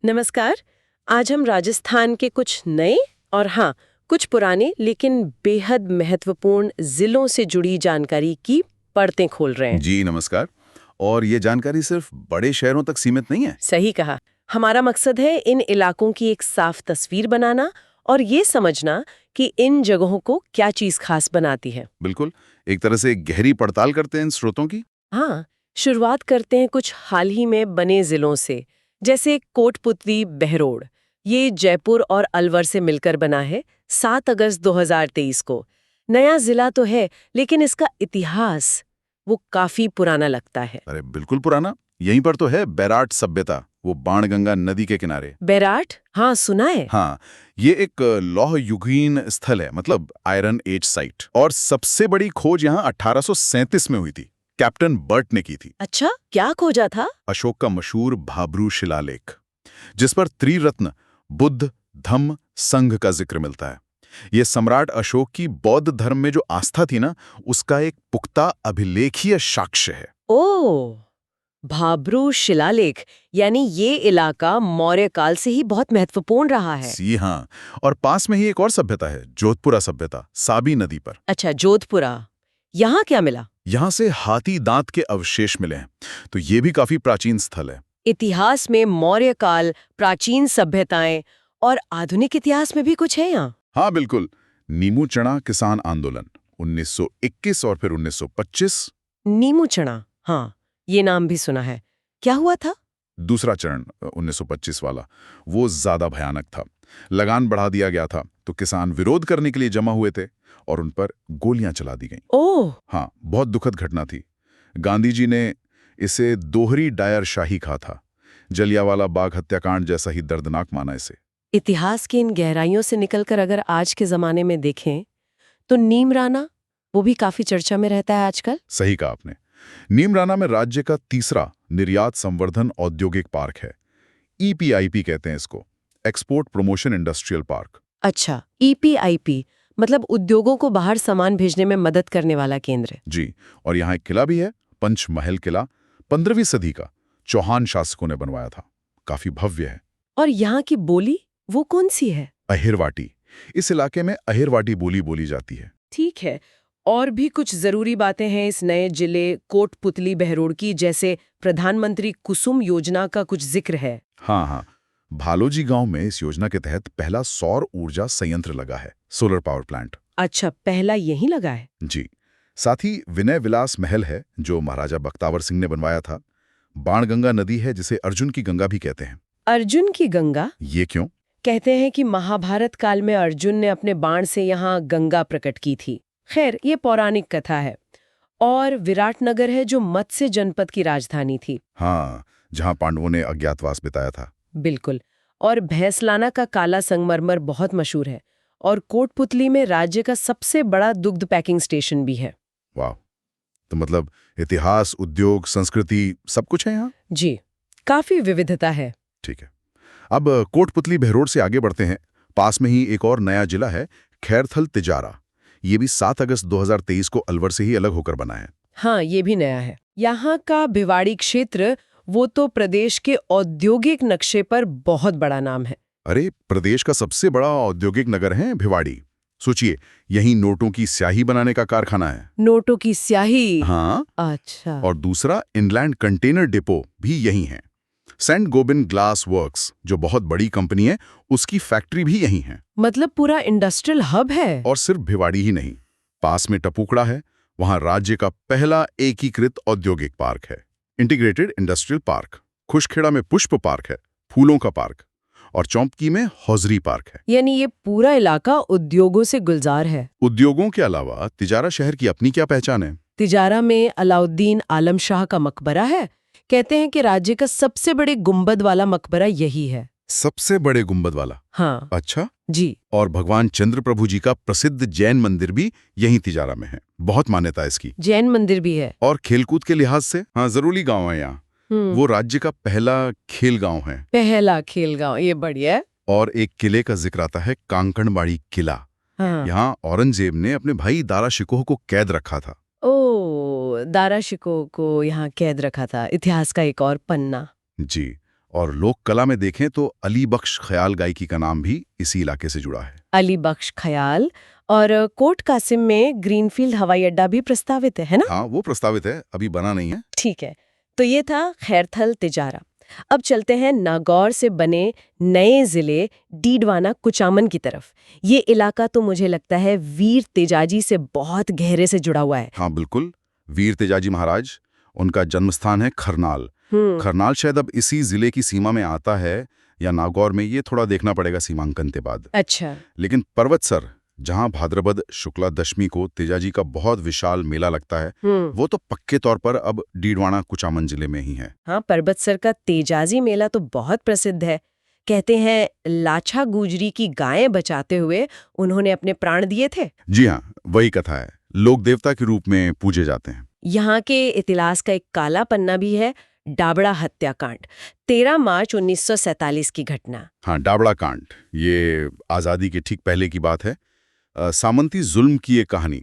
नमस्कार। आज हम राजस्थान के कुछ नए और हाँ कुछ पुराने लेकिन बेहद महत्वपूर्ण जिलों से जुड़ी जानकारी की परतें खोल रहे हैं। जी नमस्कार। और ये जानकारी सिर्फ बड़े शहरों तक सीमित नहीं है। सही कहा। हमारा मकसद है इन इलाकों की एक साफ तस्वीर बनाना और ये समझना कि इन जगहों को क्या चीज खास बनाती है। बिल्कुल, एक तरह से गहरी पड़ताल करते हैं इन स्रोतों की। हाँ, शुरुआत करते हैं कुछ हाल ही में बने जिलों से, जैसे कोटपुतली बहरोड़। ये जयपुर और अलवर से मिलकर बना है 7 अगस्त 2023 को। नया जिला तो है लेकिन इसका इतिहास वो काफी पुराना लगता है। अरे बिल्कुल पुराना। यहीं पर तो है बैराट सभ्यता, वो बाणगंगा नदी के किनारे। बैराट, हाँ सुना है। हाँ, ये एक लौह युगीन स्थल है, मतलब आयरन एज साइट। और सबसे बड़ी खोज यहाँ 1837 में हुई थी। कैप्टन बर्ट ने की थी। अच्छा, क्या खोजा था? अशोक का मशहूर भाब्रू शिलालेख, जिस पर त्रिरत्न बुद्ध, धम्म, संघ का जिक्र मिलता है। ये सम्राट अशोक की बौद्ध धर्म में जो आस्था थी ना, उसका एक पुख्ता अभिलेखीय साक्ष्य है। ओह, भाब्रू शिलालेख, यानी ये इलाका मौर्य काल से ही बहुत महत्वपूर्ण रहा है। जी हाँ, और पास में ही एक और सभ्यता है, जोधपुरा सभ्यता, साबी नदी पर। अच्छा, जोधपुरा। यहाँ क्या मिला? यहाँ से हाथी दांत के अवशेष मिले हैं, तो ये भी काफी प्राचीन स्थल है। इतिहास में मौर्य काल, प्राचीन सभ्यताएं और आधुनिक इतिहास में भी कुछ है यहाँ। हाँ बिल्कुल, नीमू चढ़ा किसान आंदोलन 1921 और फिर 1925। नीमू चढ़ा, हाँ, ये नाम भी सुना है। क्या हुआ था? दूसरा चरण 1925 वाला, वो ज्यादा भयानक था। लगान बढ़ा दिया गया था, तो किसान विरोध करने के लिए जमा हुए थे और उन पर गोलियां चला दी गईं। ओह, हाँ, बहुत दुखद घटना थी। गांधी जी ने इसे दोहरी डायर शाही कहा था। जलियांवाला बाग हत्याकांड जैसा ही दर्दनाक माना इसे। इतिहास की इन गहराइयों से निकलकर अगर आज के जमाने में देखें तो नीमराना वो भी काफी चर्चा में रहता है आजकल। सही कहा आपने। नीमराना में राज्य का तीसरा निर्यात संवर्धन औद्योगिक पार्क है। ईपीआईपी कहते हैं इसको, एक्सपोर्ट प्रमोशन इंडस्ट्रियल पार्क। अच्छा, ईपीआईपी मतलब उद्योगों को बाहर सामान भेजने में मदद करने वाला केंद्र। जी, और यहाँ एक किला भी है, पंचमहल किला, 15वीं सदी का, चौहान शासकों ने बनवाया था। काफी भव्य है। और यहाँ की बोली वो कौन सी है? अहिरवाटी। इस इलाके में अहिरवाटी बोली बोली जाती है। ठीक है। और भी कुछ जरूरी बातें हैं इस नए जिले कोटपुतली बहरोड़ की, जैसे प्रधानमंत्री कुसुम योजना का कुछ जिक्र है। हाँ हाँ, भालोजी गांव में इस योजना के तहत पहला सौर ऊर्जा संयंत्र लगा है, सोलर पावर प्लांट। अच्छा, पहला यही लगा है। जी, साथ ही विनय विलास महल है, जो महाराजा बख्तावर सिंह ने बनवाया था। बाणगंगा नदी है, जिसे अर्जुन की गंगा भी कहते हैं। अर्जुन की गंगा? ये क्यों? कहते हैं कि महाभारत काल में अर्जुन ने अपने बाण से यहाँ गंगा प्रकट की थी। खैर, ये पौराणिक कथा है। और विराटनगर है जो मत्स्य जनपद की राजधानी थी। हाँ, जहां पांडवों ने अज्ञातवास बिताया था। बिल्कुल। और भैंसलाना का काला संगमरमर बहुत मशहूर है। और कोटपुतली में राज्य का सबसे बड़ा दुग्ध पैकिंग स्टेशन भी है। वाह, तो मतलब इतिहास, उद्योग, संस्कृति सब कुछ है यहाँ। जी, काफी विविधता है। ठीक है, अब कोटपुतली बहरोड़ से आगे बढ़ते हैं। पास में ही एक और नया जिला है, खैरथल तिजारा। ये भी 7 अगस्त 2023 को अलवर से ही अलग होकर बना है। हाँ, ये भी नया है। यहाँ का भिवाड़ी क्षेत्र वो तो प्रदेश के औद्योगिक नक्शे पर बहुत बड़ा नाम है। अरे, प्रदेश का सबसे बड़ा औद्योगिक नगर है भिवाड़ी। सोचिए, यहीं नोटों की स्याही बनाने का कारखाना है। नोटों की स्याही? हाँ। अच्छा। और दूसरा इनलैंड कंटेनर डिपो भी यहीं है। सेंट गोबिन ग्लास वर्क्स, जो बहुत बड़ी कंपनी है, उसकी फैक्ट्री भी यहीं है। मतलब पूरा इंडस्ट्रियल हब है। और सिर्फ भिवाड़ी ही नहीं, पास में टपुकड़ा है, वहां राज्य का पहला एकीकृत औद्योगिक पार्क है, इंटीग्रेटेड इंडस्ट्रियल पार्क। खुशखेड़ा में पुष्प पार्क है, फूलों का पार्क। और चौंपकी में हौजरी पार्क है। यानी ये पूरा इलाका उद्योगों से गुलजार है। उद्योगों के अलावा तिजारा शहर की अपनी क्या पहचान है? तिजारा में अलाउद्दीन आलम शाह का मकबरा है। कहते हैं कि राज्य का सबसे बड़े गुंबद वाला मकबरा यही है। सबसे बड़े गुंबद वाला? हाँ। अच्छा जी। और भगवान चंद्र प्रभु जी का प्रसिद्ध जैन मंदिर भी यहीं तिजारा में है। बहुत मान्यता है इसकी। जैन मंदिर भी है। और खेलकूद के लिहाज से हाँ, जरूरी गांव है यहाँ। वो राज्य का पहला खेल गांव है। पहला खेल गांव, ये बढ़िया है। और एक किले का जिक्र आता है, कांकणबाड़ी किला। हाँ। यहाँ औरंगजेब ने अपने भाई दारा शिकोह को कैद रखा था। ओ, दारा शिकोह को यहाँ कैद रखा था, इतिहास का एक और पन्ना। जी, और लोक कला में देखें तो अली बख्श ख्याल गायकी का नाम भी इसी इलाके से जुड़ा है। अली बख्श ख्याल। और कोट कासिम में ग्रीनफील्ड हवाई अड्डा भी प्रस्तावित है ना? हाँ, वो प्रस्तावित है, अभी बना नहीं है। ठीक है, तो ये था खैरथल तिजारा। अब चलते हैं नागौर से बने नए जिले डीडवाना कुचामन की तरफ। ये इलाका तो मुझे लगता है वीर तेजाजी से बहुत गहरे से जुड़ा हुआ है। हाँ बिल्कुल, वीर तेजाजी महाराज, उनका जन्मस्थान है खरनाल। खरनाल शायद अब इसी जिले की सीमा में आता है या नागौर में, ये थोड़ा देखना पड़ेगा सीमांकन के बाद। अच्छा। लेकिन पर्वतसर, जहां भाद्रपद शुक्ला दशमी को तेजाजी का बहुत विशाल मेला लगता है, वो तो पक्के तौर पर अब डीडवाना कुचामन जिले में ही है। हाँ, पर्वतसर का तेजाजी मेला तो बहुत प्रसिद्ध है। कहते हैं लाछा गुजरी की गायें बचाते हुए उन्होंने अपने प्राण दिए थे। जी हाँ, वही कथा है, लोक देवता के रूप में पूजे जाते हैं। यहाँ के इतिहास का एक काला पन्ना भी है, डाबड़ा हत्याकांड, 13 मार्च 1947 की घटना। हाँ, डाबड़ा कांड, ये आज़ादी के ठीक पहले की बात है। सामंती जुल्म की एक कहानी।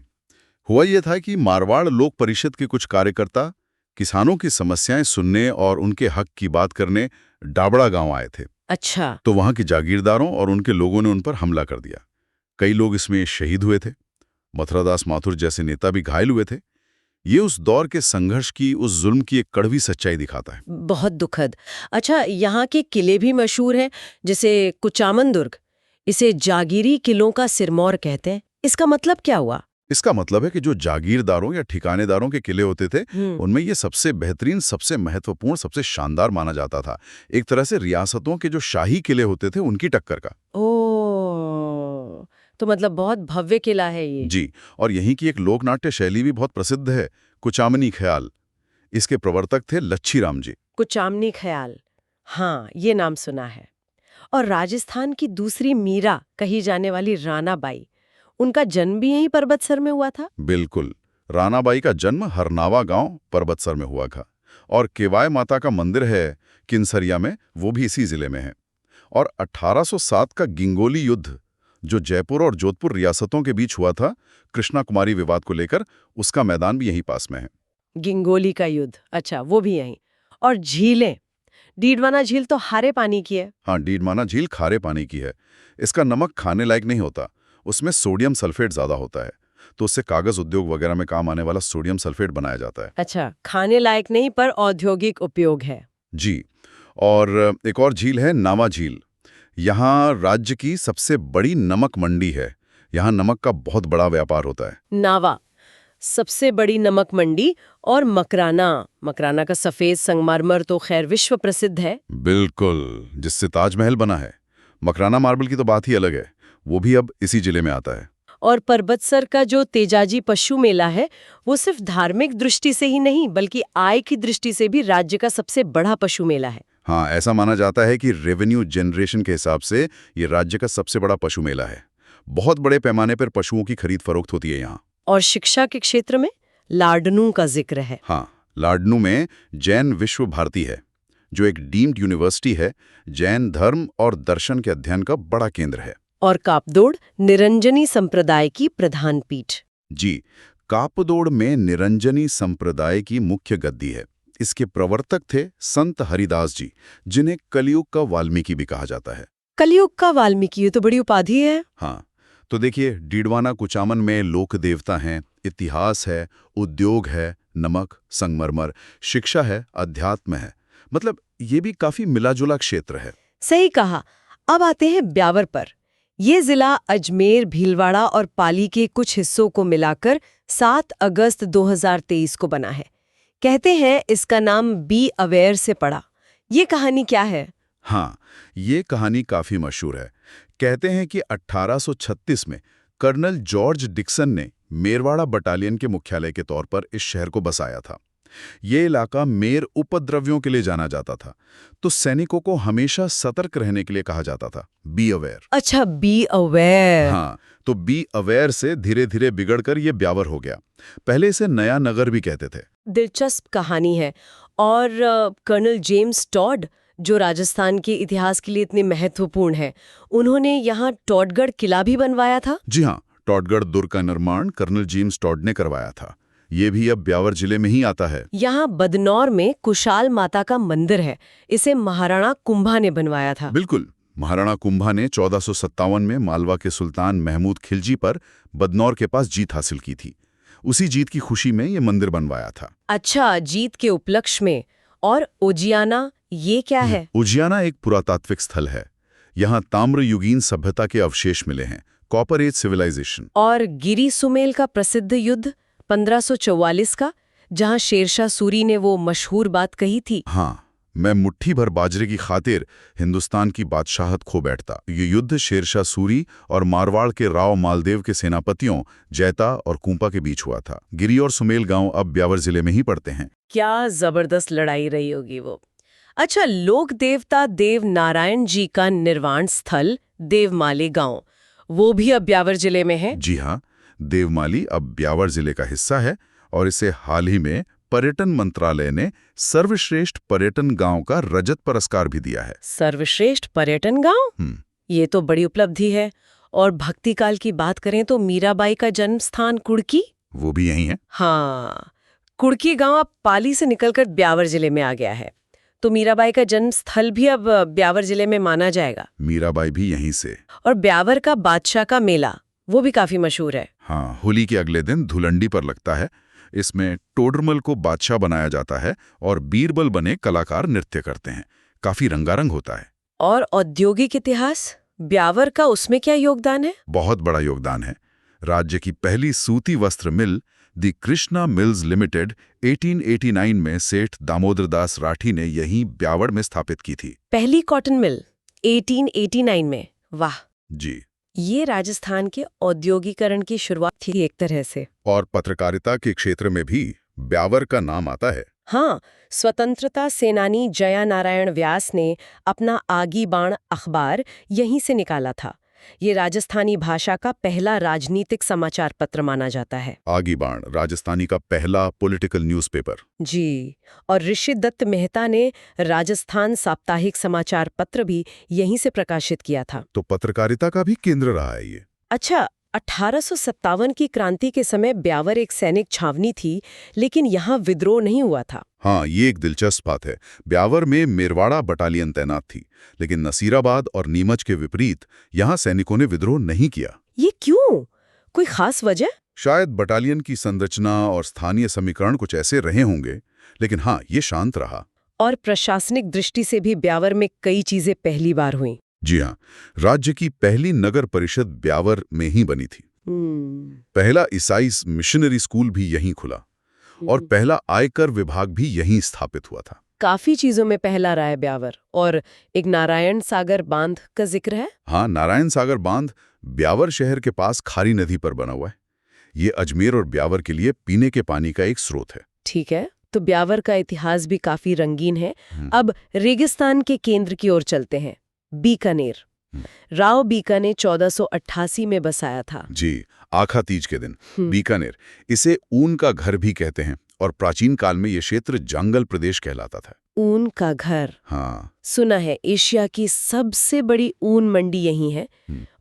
हुआ यह था कि मारवाड़ लोक परिषद के कुछ कार्यकर्ता किसानों की समस्याएं सुनने और उनके हक की बात करने डाबड़ा गांव आए थे। अच्छा। तो वहां के जागीरदारों और उनके लोगों ने उन पर हमला कर दिया। कई लोग इसमें शहीद हुए थे। मथुरादास माथुर जैसे नेता भी घायल हुए थे। ये उस दौर के संघर्ष की, उस जुल्म की एक कड़वी सच्चाई दिखाता है। बहुत दुखद। अच्छा, यहाँ के किले भी मशहूर हैं, जैसे कुचामन दुर्ग। इसे जागीरी किलों का सिरमौर कहते हैं। इसका मतलब क्या हुआ? इसका मतलब है कि जो जागीरदारों या ठिकानेदारों के किले होते थे, उनमें ये सबसे बेहतरीन, सबसे महत्वपूर्ण, सबसे शानदार माना जाता था। एक तरह से रियासतों के जो शाही किले होते थे, उनकी टक्कर का। ओह, तो मतलब बहुत भव्य किला है ये। जी, और यहीं की एक लोकनाट्य शैली भी बहुत प्रसिद्ध है, कुचामनी ख्याल। इसके प्रवर्तक थे लच्छी राम जी। कुचामनी ख्याल, हाँ, ये नाम सुना है। और राजस्थान की दूसरी मीरा कही जाने वाली रानाबाई, उनका जन्म भी यहीं पर्वतसर में हुआ था? बिल्कुल, रानाबाई का जन्म हरनावा गांव पर्वतसर में हुआ था। और केवाय माता का मंदिर है किनसरिया में, वो भी इसी जिले में है। और 1807 का गिंगोली युद्ध, जो जयपुर और जोधपुर रियासतों के बीच हुआ था कृष्णा कुमारी विवाद को लेकर, उसका मैदान भी यहीं पास में है। गिंगोली का युद्ध, अच्छा, वो भी यहीं। और झीलें, डीडवाना झील तो खारे पानी की है। हाँ, डीडवाना झील खारे पानी की है। इसका नमक खाने लायक नहीं होता, उसमें सोडियम सल्फेट ज्यादा होता है, तो उससे कागज उद्योग वगैरह में काम आने वाला सोडियम सल्फेट बनाया जाता है। अच्छा, खाने लायक नहीं पर औद्योगिक उपयोग है। जी, और एक और झील है नावा झील। यहाँ राज्य की सबसे बड़ी नमक मंडी है। यहाँ नमक का बहुत बड़ा व्यापार होता है। नावा, सबसे बड़ी नमक मंडी। और मकराना, मकराना का सफेद संगमरमर तो खैर विश्व प्रसिद्ध है। बिल्कुल, जिससे ताजमहल बना है। मकराना मार्बल की तो बात ही अलग है, वो भी अब इसी जिले में आता है। और पर्वतसर का जो तेजाजी पशु मेला है, वो सिर्फ धार्मिक दृष्टि से ही नहीं बल्कि आय की दृष्टि से भी राज्य का सबसे बड़ा पशु मेला है। हाँ, ऐसा माना जाता है कि रेवेन्यू जनरेशन के हिसाब से ये राज्य का सबसे बड़ा पशु मेला है। बहुत बड़े पैमाने पर पशुओं की खरीद फरोख्त होती है यहाँ। और शिक्षा के क्षेत्र में लाडनू का जिक्र है। हाँ, लाडनू में जैन विश्व भारती है, जो एक डीम्ड यूनिवर्सिटी है। जैन धर्म और दर्शन के अध्ययन का बड़ा केंद्र है। और कापदोड़ निरंजनी संप्रदाय की प्रधान पीठ। जी, कापदोड़ में निरंजनी संप्रदाय की मुख्य गद्दी है। इसके प्रवर्तक थे संत हरिदास जी, जिन्हें कलयुग का वाल्मीकि भी कहा जाता है। कलयुग का वाल्मीकि, ये तो बड़ी उपाधि है। हाँ, तो देखिए, डीडवाना कुचामन में लोक देवता हैं, इतिहास है, उद्योग है, नमक, संगमरमर, शिक्षा है, अध्यात्म है। मतलब ये भी काफी मिला-जुला क्षेत्र है। सही कहा। अब आते हैं ब्यावर पर। ये जिला अजमेर, भीलवाड़ा और पाली के कुछ हिस्सों को मिलाकर 7 अगस्त 2023 को बना है। कहते हैं इसका नाम बी अवेयर से पड़ा। ये कहानी क्या है? हाँ, ये कहानी काफी मशहूर है। कहते हैं कि 1836 में कर्नल जॉर्ज डिक्सन ने मेरवाड़ा बटालियन के मुख्यालय के तौर पर इस शहर को बसाया था। ये इलाका मेर उपद्रवियों के लिए जाना जाता था, तो सैनिकों को हमेशा सतर्क रहने के लिए कहा जाता था, बी अवेयर। अच्छा, बी अवेयर। हाँ, तो बी अवेयर से धीरे धीरे बिगड़कर ये ब्यावर हो गया। पहले इसे नया नगर भी कहते थे। दिलचस्प कहानी है। और कर्नल जेम्स टॉड, जो राजस्थान के इतिहास के लिए इतने महत्वपूर्ण है, उन्होंने यहाँ टॉडगढ़ किला भी बनवाया था। जी हाँ, टॉडगढ़ दुर्ग का निर्माण कर्नल जेम्स टॉड ने करवाया था। ये भी अब ब्यावर जिले में ही आता है। यहाँ बदनौर में कुशाल माता का मंदिर है। इसे महाराणा कुंभा ने बनवाया था। बिल्कुल, महाराणा कुंभा ने 1457 में मालवा के सुल्तान महमूद खिलजी पर बदनौर के पास जीत हासिल की थी। उसी जीत की खुशी में ये मंदिर बनवाया था। अच्छा, जीत के उपलक्ष्य में। और उजियाना, ये क्या है? उजियाना एक पुरातात्विक स्थल है। यहाँ ताम्रयुगीन सभ्यता के अवशेष मिले हैं, कॉपर एज सिविलाइजेशन। और गिरी सुमेल का प्रसिद्ध युद्ध 1544 का, जहाँ शेरशाह सूरी ने वो मशहूर बात कही थी। हाँ, मैं मुट्ठी भर बाजरे की खातिर हिंदुस्तान की बादशाहत खो बैठता। ये युद्ध शेरशाह सूरी और मारवाड़ के राव मालदेव के सेनापतियों जैता और कुंपा के बीच हुआ था। गिरी और सुमेल गांव अब ब्यावर जिले में ही पड़ते हैं। क्या जबरदस्त लड़ाई रही होगी वो। अच्छा, लोक देवता देव नारायण जी का निर्वाण स्थल देवमाली गांव, वो भी अब ब्यावर जिले में है। जी हाँ, देवमाली अब ब्यावर जिले का हिस्सा है और इसे हाल ही में पर्यटन मंत्रालय ने सर्वश्रेष्ठ पर्यटन गांव का रजत पुरस्कार भी दिया है। सर्वश्रेष्ठ पर्यटन गांव, ये तो बड़ी उपलब्धि है। और भक्ति काल की बात करें तो मीराबाई का जन्म स्थान कुड़की, वो भी यही है। हाँ, कुड़की गांव अब पाली से निकलकर ब्यावर जिले में आ गया है। तो मीराबाई का जन्म स्थल भी अब ब्यावर जिले में माना जाएगा। मीराबाई भी यहीं से। और ब्यावर का बादशाह का मेला, वो भी काफी मशहूर है। हाँ, होली के अगले दिन धुलंडी पर लगता है। इसमें टोडरमल को बादशाह बनाया जाता है और बीरबल बने कलाकार नृत्य करते हैं। काफी रंगारंग होता है। और औद्योगिक इतिहास, ब्यावर का उसमें क्या योगदान है? बहुत बड़ा योगदान है। राज्य की पहली सूती वस्त्र मिल दी कृष्णा मिल्स लिमिटेड 1889 में सेठ दामोदर दास राठी ने यहीं ब्यावर में स्थापित की थी। पहली कॉटन मिल 1889 में, वाह। जी। ये राजस्थान के औद्योगिकरण की शुरुआत थी एक तरह से। और पत्रकारिता के क्षेत्र में भी ब्यावर का नाम आता है। हाँ, स्वतंत्रता सेनानी जया नारायण व्यास ने अपना आगी बाण अखबार यहीं से निकाला था। ये राजस्थानी भाषा का पहला राजनीतिक समाचार पत्र माना जाता है। आगी बाण राजस्थानी का पहला पॉलिटिकल न्यूज़पेपर। जी। और ऋषि दत्त मेहता ने राजस्थान साप्ताहिक समाचार पत्र भी यहीं से प्रकाशित किया था। तो पत्रकारिता का भी केंद्र रहा है ये। अच्छा, 1857 की क्रांति के समय ब्यावर एक सैनिक छावनी थी, लेकिन यहाँ विद्रोह नहीं हुआ था। हाँ, ये एक दिलचस्प बात है। ब्यावर में मेरवाड़ा बटालियन तैनात थी, लेकिन नसीराबाद और नीमच के विपरीत यहाँ सैनिकों ने विद्रोह नहीं किया। ये क्यों? कोई खास वजह? शायद बटालियन की संरचना और स्थानीय समीकरण कुछ ऐसे रहे होंगे, लेकिन हाँ, ये शांत रहा। और प्रशासनिक दृष्टि से भी ब्यावर में कई चीजें पहली बार हुई। जी हाँ, राज्य की पहली नगर परिषद ब्यावर में ही बनी थी। पहला ईसाई मिशनरी स्कूल भी यहीं खुला और पहला आयकर विभाग भी यहीं स्थापित हुआ था। काफी चीजों में पहला रहा है ब्यावर। और एक नारायण सागर बांध का जिक्र है। हाँ, नारायण सागर बांध ब्यावर शहर के पास खारी नदी पर बना हुआ है। ये अजमेर और ब्यावर के लिए पीने के पानी का एक स्रोत है। ठीक है, तो ब्यावर का इतिहास भी काफी रंगीन है। अब रेगिस्तान के केंद्र की ओर चलते हैं, बीकानेर। राव बीका ने 1488 में बसाया था। जी, आखा तीज के दिन बीकानेर। इसे ऊन का घर भी कहते हैं और प्राचीन काल में ये क्षेत्र जांगल प्रदेश कहलाता था। ऊन का घर, हाँ, सुना है। एशिया की सबसे बड़ी ऊन मंडी यही है।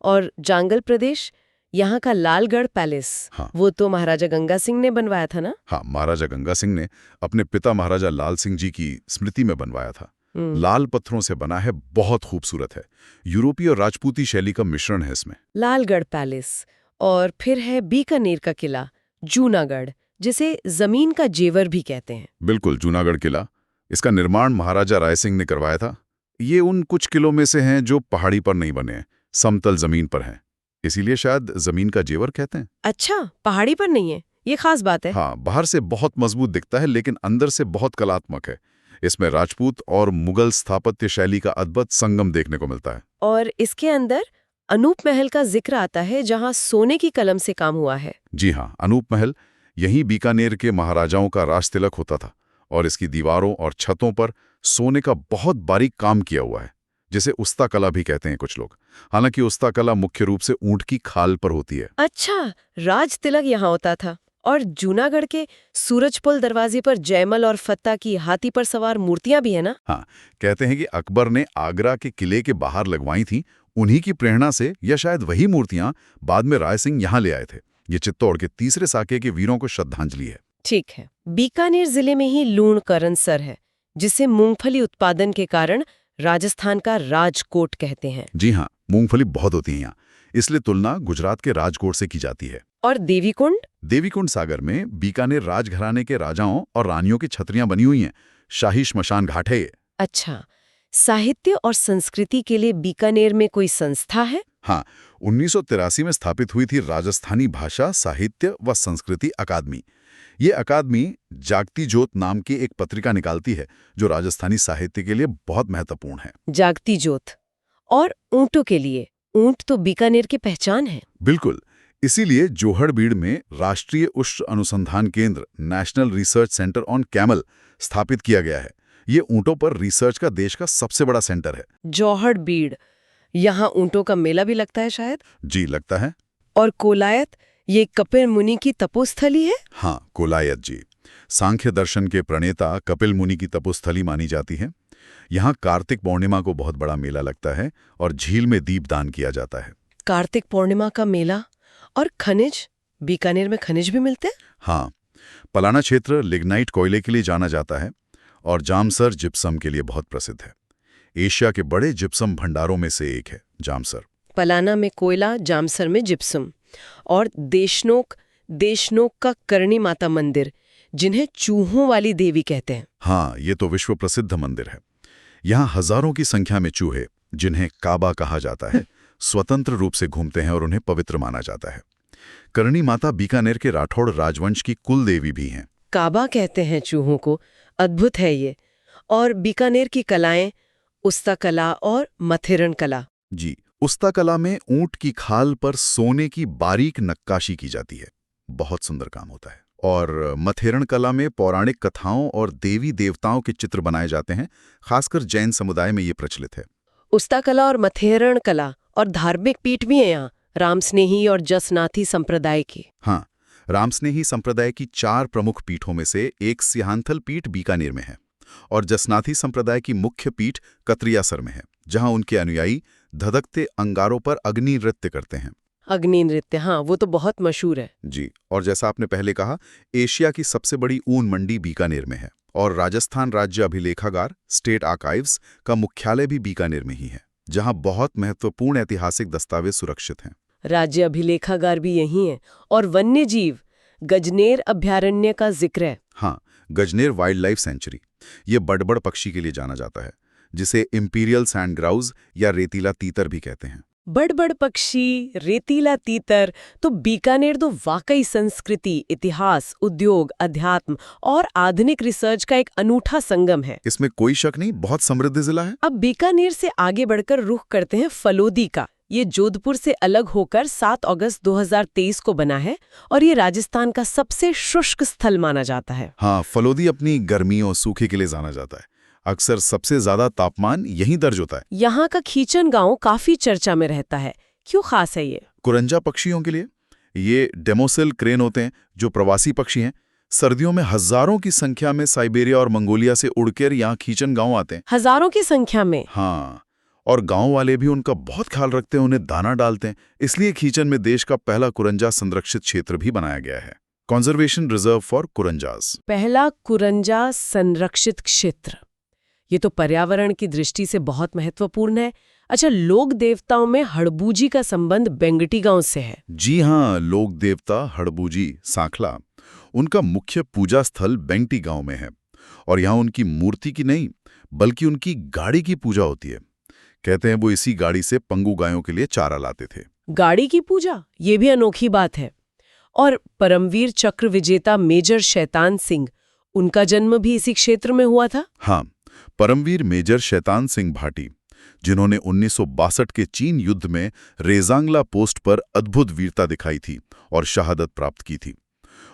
और जांगल प्रदेश, यहाँ का लालगढ़ पैलेस, हाँ। वो तो महाराजा गंगा सिंह ने बनवाया था ना? हाँ, महाराजा गंगा सिंह ने अपने पिता महाराजा लाल सिंह जी की स्मृति में बनवाया था। लाल पत्थरों से बना है, बहुत खूबसूरत है। यूरोपीय और राजपूती शैली का मिश्रण है इसमें। लालगढ़ पैलेस। और फिर है बीकानेर का किला जूनागढ़, जिसे जमीन का जेवर भी कहते हैं। बिल्कुल, जूनागढ़ किला। इसका निर्माण महाराजा राय सिंह ने करवाया था। ये उन कुछ किलों में से हैं जो पहाड़ी पर नहीं बने हैं, समतल जमीन पर हैं। इसीलिए शायद जमीन का जेवर कहते हैं। अच्छा, पहाड़ी पर नहीं है, ये खास बात है। हाँ, बाहर से बहुत मजबूत दिखता है, लेकिन अंदर से बहुत कलात्मक है। इसमें राजपूत और मुगल स्थापत्य शैली का अद्भुत संगम देखने को मिलता है। और इसके अंदर अनूप महल का जिक्र आता है, जहां सोने की कलम से काम हुआ है। जी हाँ, अनूप महल यहीं बीकानेर के महाराजाओं का राज तिलक होता था और इसकी दीवारों और छतों पर सोने का बहुत बारीक काम किया हुआ है, जिसे उस्ता कला भी कहते हैं कुछ लोग। हालांकि उस्ता कला मुख्य रूप से ऊंट की खाल पर होती है। अच्छा, राज तिलक यहाँ होता था। और जूनागढ़ के सूरजपुल दरवाजे पर जयमल और फत्ता की हाथी पर सवार मूर्तियां भी है ना? हाँ, कहते हैं कि अकबर ने आगरा के किले के बाहर लगवाई थीं। उन्हीं की प्रेरणा से या शायद वही मूर्तियां बाद में राय सिंह यहाँ ले आए थे। ये चित्तौड़ के तीसरे साके के वीरों को श्रद्धांजलि है। ठीक है। बीकानेर जिले में ही लूणकरणसर है, जिसे मूंगफली उत्पादन के कारण राजस्थान का राजकोट कहते हैं। जी हाँ, मूंगफली बहुत होती है यहाँ, इसलिए तुलना गुजरात के राजकोट से की जाती है। और देवीकुंड? देवीकुंड सागर में बीकानेर राजघराने के राजाओं और रानियों की छतरियां बनी हुई हैं। शाही श्मशान घाट है ये। अच्छा, साहित्य और संस्कृति के लिए बीकानेर में कोई संस्था है? हाँ, 1983 में स्थापित हुई थी राजस्थानी भाषा, साहित्य व संस्कृति अकादमी। ये अकादमी जागती ज्योत नाम की एक पत्रिका निकालती है, जो राजस्थानी साहित्य के लिए बहुत महत्वपूर्ण है। जागती ज्योत। और ऊंटों के लिए? ऊंट तो बीकानेर की पहचान है। बिल्कुल, इसीलिए जोहड़बीड़ में राष्ट्रीय उष्ण अनुसंधान केंद्र national research centre on camel स्थापित किया गया है। ये ऊंटों पर रिसर्च का देश का सबसे बड़ा सेंटर है। जोहड़बीड़, यहाँ ऊंटों का मेला भी लगता है शायद? जी, लगता है। और कोलायत, ये कपिल मुनि की तपोस्थली है? हाँ, कोलायत जी सांख्य दर्शन के प्रणेता कपिल मुनि की तपोस्थली मानी जाती है। यहाँ कार्तिक पूर्णिमा को बहुत बड़ा मेला लगता है और झील में दीपदान किया जाता है। कार्तिक पूर्णिमा का मेला। और खनिज? बीकानेर में खनिज भी मिलते हैं? हाँ, पलाना क्षेत्र लिग्नाइट कोयले के लिए जाना जाता है और जामसर जिप्सम के लिए बहुत प्रसिद्ध है। एशिया के बड़े जिप्सम भंडारों में से एक है जामसर। पलाना में कोयला, जामसर में जिप्सम। और देशनोक का करणी माता मंदिर, जिन्हें चूहों वाली देवी कहते हैं। हाँ, ये तो विश्व प्रसिद्ध मंदिर है। यहाँ हजारों की संख्या में चूहे, जिन्हें काबा कहा जाता है, स्वतंत्र रूप से घूमते हैं और उन्हें पवित्र माना जाता है। करणी माता बीकानेर के राठौड़ राजवंश की कुल देवी भी हैं। काबा कहते हैं चूहों को, अद्भुत है ये। और बीकानेर की कलाएं, उस्ता कला और मथेरन कला। जी, उस्ता कला में ऊंट की खाल पर सोने की बारीक नक्काशी की जाती है, बहुत सुंदर काम होता है। और मथेरन कला में पौराणिक कथाओं और देवी देवताओं के चित्र बनाए जाते हैं, खासकर जैन समुदाय में ये प्रचलित है। उस्ता कला और मथेरन कला। और धार्मिक पीठ भी है यहाँ, रामस्नेही और जसनाथी संप्रदाय की। हाँ, रामस्नेही संप्रदाय की 4 प्रमुख पीठों में से एक सिंहांथल पीठ बीकानेर में है और जसनाथी संप्रदाय की मुख्य पीठ कतरियासर में है, जहां उनके अनुयायी धधकते अंगारों पर अग्नि नृत्य करते हैं। अग्नि नृत्य, हाँ, वो तो बहुत मशहूर है। जी, और जैसा आपने पहले कहा, एशिया की सबसे बड़ी ऊन मंडी बीकानेर में है और राजस्थान राज्य अभिलेखागार स्टेट आर्काइव्स का मुख्यालय भी बीकानेर में ही है, जहां बहुत महत्वपूर्ण ऐतिहासिक दस्तावेज सुरक्षित हैं। राज्य अभिलेखागार भी यही है। और वन्य जीव, गजनेर अभयारण्य का जिक्र है। हाँ, गजनेर वाइल्ड लाइफ सेंचुरी, ये बड़बड़ पक्षी के लिए जाना जाता है, जिसे इंपीरियल सैंड ग्राउज या रेतीला तीतर भी कहते हैं। बड़ पक्षी, रेतीला तीतर, तो बीकानेर तो वाकई संस्कृति, इतिहास, उद्योग, अध्यात्म और आधुनिक रिसर्च का एक अनूठा संगम है। इसमें कोई शक नहीं, बहुत समृद्ध जिला है। अब बीकानेर से आगे बढ़कर रुख करते हैं फलोदी का। ये जोधपुर से अलग होकर 7 अगस्त 2023 को बना है और ये राजस्थान का सबसे शुष्क स्थल माना जाता है। हाँ, फलोदी अपनी गर्मी और सूखे के लिए जाना जाता है। अक्सर सबसे ज्यादा तापमान यहीं दर्ज होता है। यहाँ का खीचन गांव काफी चर्चा में रहता है। क्यों खास है ये? कुरंजा पक्षियों के लिए। ये डेमोसिल क्रेन होते हैं, जो प्रवासी पक्षी हैं। सर्दियों में हजारों की संख्या में साइबेरिया और मंगोलिया से उड़कर यहाँ खीचन गांव आते हैं। हजारों की संख्या में? हाँ, और गांव वाले भी उनका बहुत ख्याल रखते हैं, उन्हें दाना डालते हैं। इसलिए खीचन में देश का पहला कुरंजा संरक्षित क्षेत्र भी बनाया गया है, कंजर्वेशन रिजर्व फॉर कुरंजास। पहला कुरंजा संरक्षित क्षेत्र, ये तो पर्यावरण की दृष्टि से बहुत महत्वपूर्ण है। अच्छा, लोक देवताओं में हड़बूजी का संबंध बेंगटी गांव से है। जी हाँ, लोक देवता हड़बूजी सांखला, उनका मुख्य पूजा स्थल बेंगटी गांव में है और यहाँ उनकी मूर्ति की नहीं बल्कि उनकी गाड़ी की पूजा होती है। कहते हैं वो इसी गाड़ी से पंगु गायों के लिए चारा लाते थे। गाड़ी की पूजा, ये भी अनोखी बात है। और परमवीर चक्र विजेता मेजर शैतान सिंह, उनका जन्म भी इसी क्षेत्र में हुआ था। हाँ, परमवीर मेजर शैतान सिंह भाटी, जिन्होंने 1962 के चीन युद्ध में रेजांगला पोस्ट पर अद्भुत वीरता दिखाई थी और शहादत प्राप्त की थी।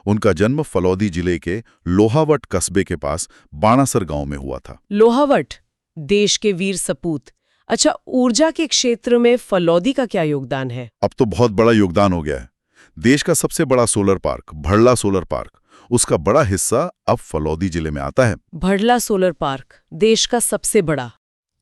उनका जन्म फलौदी जिले के लोहावट कस्बे के पास बाणासर गांव में हुआ था। लोहावट, देश के वीर सपूत। अच्छा, ऊर्जा के क्षेत्र में फलौदी का क्या योगदान है? अब तो बहुत बड़ा योगदान हो गया है। देश का सबसे बड़ा solar park Bhadla solar park, उसका बड़ा हिस्सा अब फलौदी जिले में आता है। भड़ला सोलर पार्क, देश का सबसे बड़ा।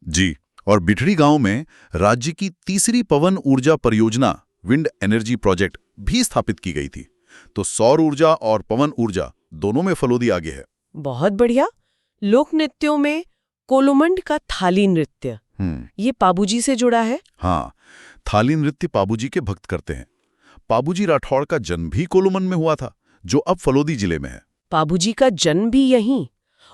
जी, और बिठड़ी गांव में राज्य की तीसरी पवन ऊर्जा परियोजना विंड एनर्जी प्रोजेक्ट भी स्थापित की गई थी। तो सौर ऊर्जा और पवन ऊर्जा दोनों में फलोदी आगे है। बहुत बढ़िया। लोक नृत्यों में कोलुमंड का थाली नृत्य, ये पाबूजी से जुड़ा है? हाँ, थाली नृत्य पाबूजी के भक्त करते हैं। पाबूजी राठौड़ का जन्म भी कोलुमंड में हुआ था, जो अब फलोदी जिले में है। पाबूजी का जन्म भी यहीं।